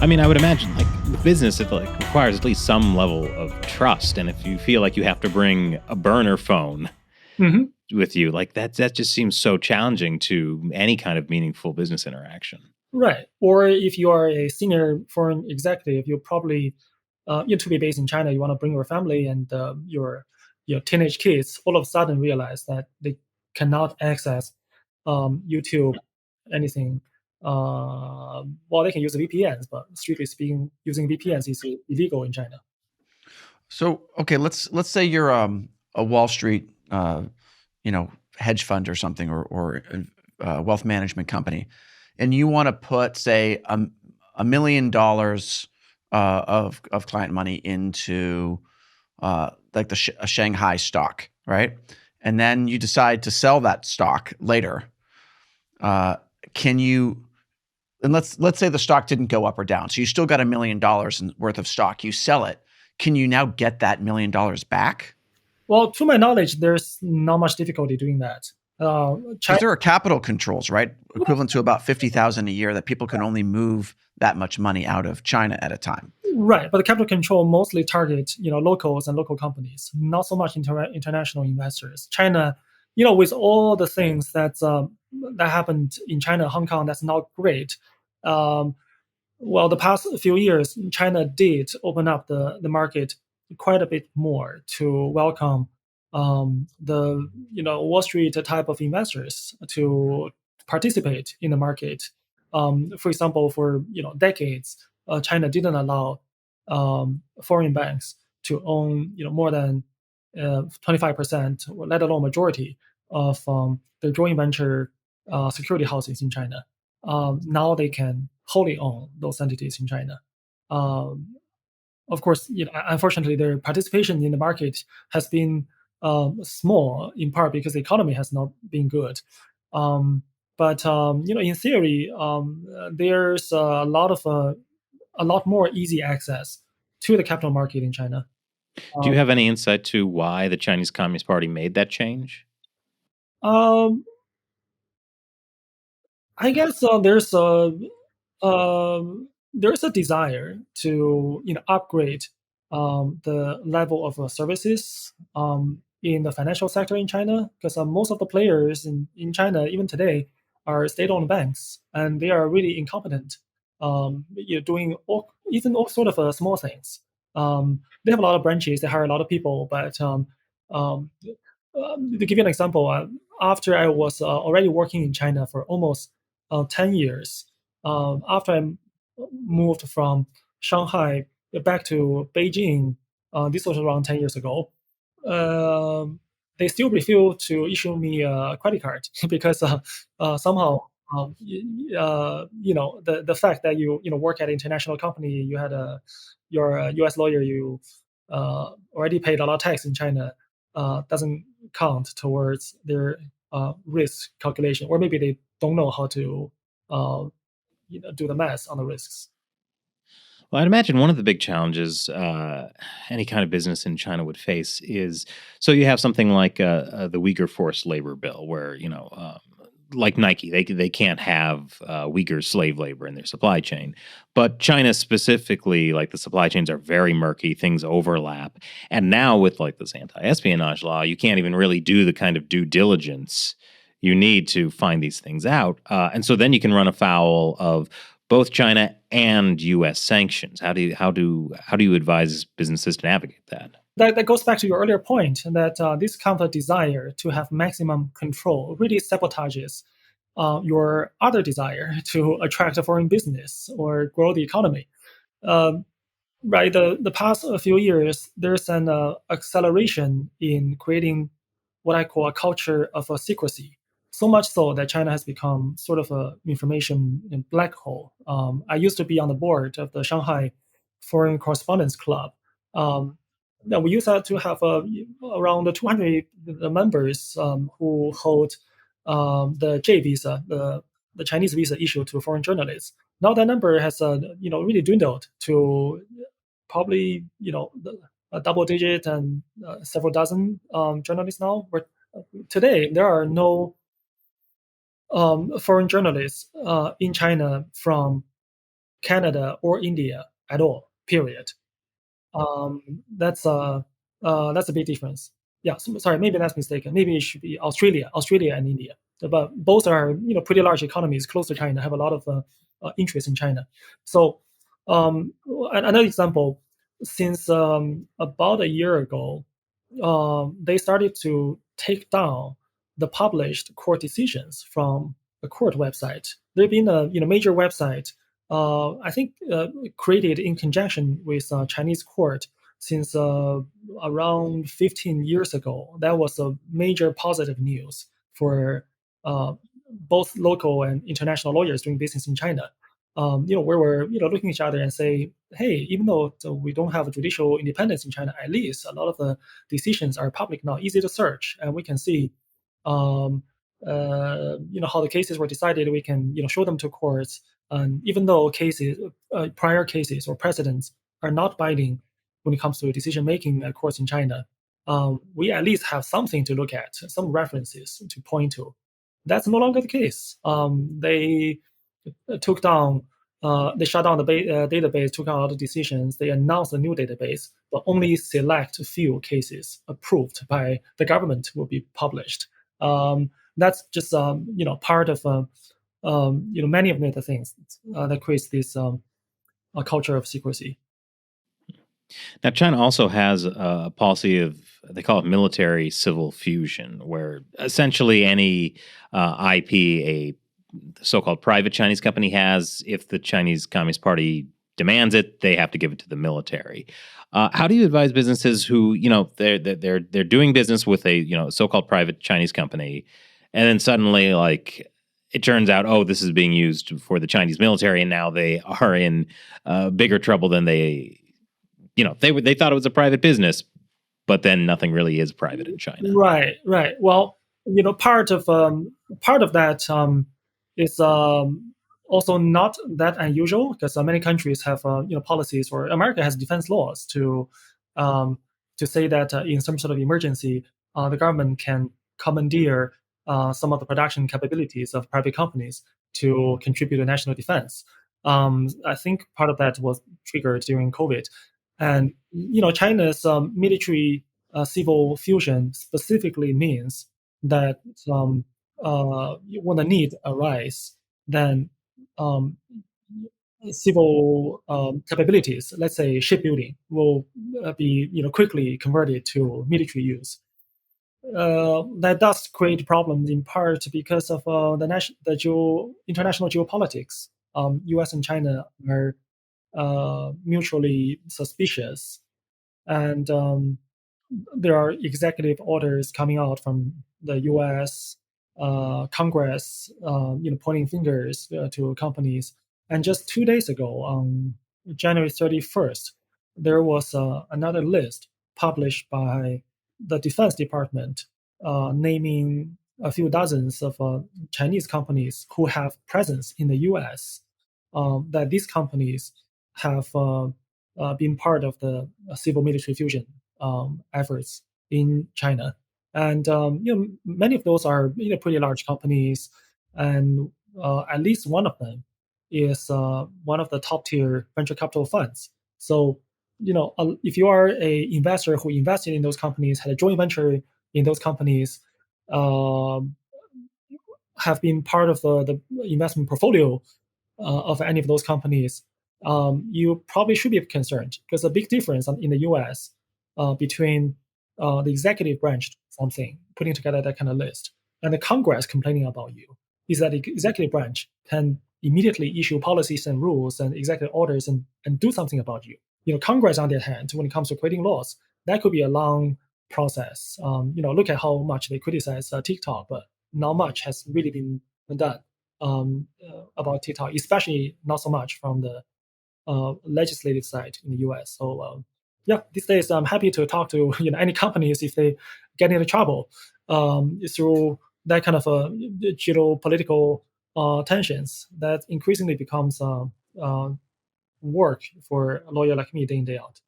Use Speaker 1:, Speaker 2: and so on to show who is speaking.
Speaker 1: I mean, I would imagine like with business, it like requires at least some level of trust. And if you feel like you have to bring a burner phone
Speaker 2: Hmm.
Speaker 1: with you, like that just seems so challenging to any kind of meaningful business interaction.
Speaker 2: Right. Or if you are a senior foreign executive, you probably you to be based in China, you want to bring your family and your teenage kids. All of a sudden, realize that they cannot access YouTube, anything. Well, they can use VPNs, but strictly speaking, using VPNs is illegal in China.
Speaker 3: So, okay, let's say you're a Wall Street, hedge fund or something, or a wealth management company, and you want to put, say, $1 million of client money into like a Shanghai stock, right? And then you decide to sell that stock later. Can you? And let's say the stock didn't go up or down, so you still got $1 million worth of stock. You sell it. Can you now get that $1 million back?
Speaker 2: Well, to my knowledge, there's not much difficulty doing that.
Speaker 3: Because there are capital controls, right? Equivalent to about 50,000 a year that people can only move that much money out of China at a time.
Speaker 2: Right, but the capital control mostly target locals and local companies, not so much international investors. China, with all the things that happened in China, Hong Kong, that's not great. Well, the past few years, China did open up the market quite a bit more to welcome the Wall Street type of investors to participate in the market. For example, for decades, China didn't allow foreign banks to own more than 25%, let alone majority of the joint venture security houses in China. Now they can wholly own those entities in China. Of course, unfortunately, their participation in the market has been small, in part because the economy has not been good. But in theory, there's a lot more easy access to the capital market in China.
Speaker 1: Do you have any insight to why the Chinese Communist Party made that change?
Speaker 2: I guess there's a desire to upgrade the level of services in the financial sector in China, because most of the players in China even today are state-owned banks, and they are really incompetent, doing all sort of small things. They have a lot of branches, they hire a lot of people, but to give you an example, after I was already working in China for almost 10 years, after I moved from Shanghai back to Beijing, this was around 10 years ago, they still refused to issue me a credit card because somehow, the fact that you work at an international company, you had you're a U.S. lawyer, you already paid a lot of tax in China, doesn't count towards their risk calculation, or maybe they don't know how to do the math on the risks.
Speaker 1: Well, I'd imagine one of the big challenges any kind of business in China would face is so you have something like the Uyghur forced labor bill, where like Nike, they can't have Uyghur slave labor in their supply chain, but China specifically, like the supply chains are very murky, things overlap, and now with like this anti-espionage law, you can't even really do the kind of due diligence you need to find these things out, and so then you can run afoul of both China and U.S. sanctions. How do you advise businesses to navigate that?
Speaker 2: That goes back to your earlier point that this kind of desire to have maximum control really sabotages your other desire to attract a foreign business or grow the economy. Right, the past few years, there's an acceleration in creating what I call a culture of secrecy. So much so that China has become sort of a information black hole. I used to be on the board of the Shanghai Foreign Correspondence Club. Now we used to have around 200 members who hold the J visa, the Chinese visa issued to foreign journalists. Now that number has really dwindled to probably a double digit and several dozen journalists now. But today there are no foreign journalists in China from Canada, or India at all. Period. That's a big difference. Yeah, sorry, maybe that's mistaken. Maybe it should be Australia and India. But both are pretty large economies close to China, have a lot of interest in China. So another example, since about a year ago, they started to take down the published court decisions from the court website. There've been a major website, I think, created in conjunction with Chinese court since around 15 years ago. That was a major positive news for both local and international lawyers doing business in China. Where we're looking at each other and say, hey, even though we don't have judicial independence in China, at least a lot of the decisions are public now, easy to search, and we can see, how the cases were decided. We can show them to courts, and even though prior cases or precedents are not binding when it comes to decision making at courts in China, we at least have something to look at, some references to point to. That's no longer the case. They took down, they shut down the database, took out all the decisions. They announced a new database, but only select few cases approved by the government will be published. That's just part of many of the things that creates this a culture of secrecy.
Speaker 1: Now, China also has a policy of, they call it military civil fusion, where essentially any IP a so-called private Chinese company has, if the Chinese Communist Party demands it, they have to give it to the military. How do you advise businesses who, they're doing business with a so-called private Chinese company, and then suddenly, like, it turns out, oh, this is being used for the Chinese military, and now they are in bigger trouble than they thought it was a private business, but then nothing really is private in China.
Speaker 2: Right. Well, part of that is also not that unusual, because many countries have policies, or America has defense laws to say that in some sort of emergency, the government can commandeer some of the production capabilities of private companies to contribute to national defense. I think part of that was triggered during COVID. And China's military civil fusion specifically means that when the need arises, then civil capabilities, let's say shipbuilding, will be quickly converted to military use. That does create problems in part because of international geopolitics. U.S. and China are mutually suspicious, and there are executive orders coming out from the U.S. Congress, pointing fingers to companies. And just 2 days ago, on January 31st, there was another list published by the Defense Department, naming a few dozens of Chinese companies who have presence in the U.S. That these companies have been part of the civil military fusion efforts in China. And many of those are pretty large companies, and at least one of them is one of the top tier venture capital funds. So if you are a investor who invested in those companies, had a joint venture in those companies, have been part of the investment portfolio of any of those companies, you probably should be concerned, because a big difference in the U.S. Between the executive branch putting together that kind of list, and the Congress complaining about you, is that the executive branch can immediately issue policies and rules and executive orders and do something about you. Congress, on their hand, when it comes to creating laws, that could be a long process. Look at how much they criticize TikTok, but not much has really been done about TikTok, especially not so much from the legislative side in the U.S. So these days I'm happy to talk to any companies if they get into trouble through that kind of geopolitical tensions that increasingly becomes work for a lawyer like me day in, day out.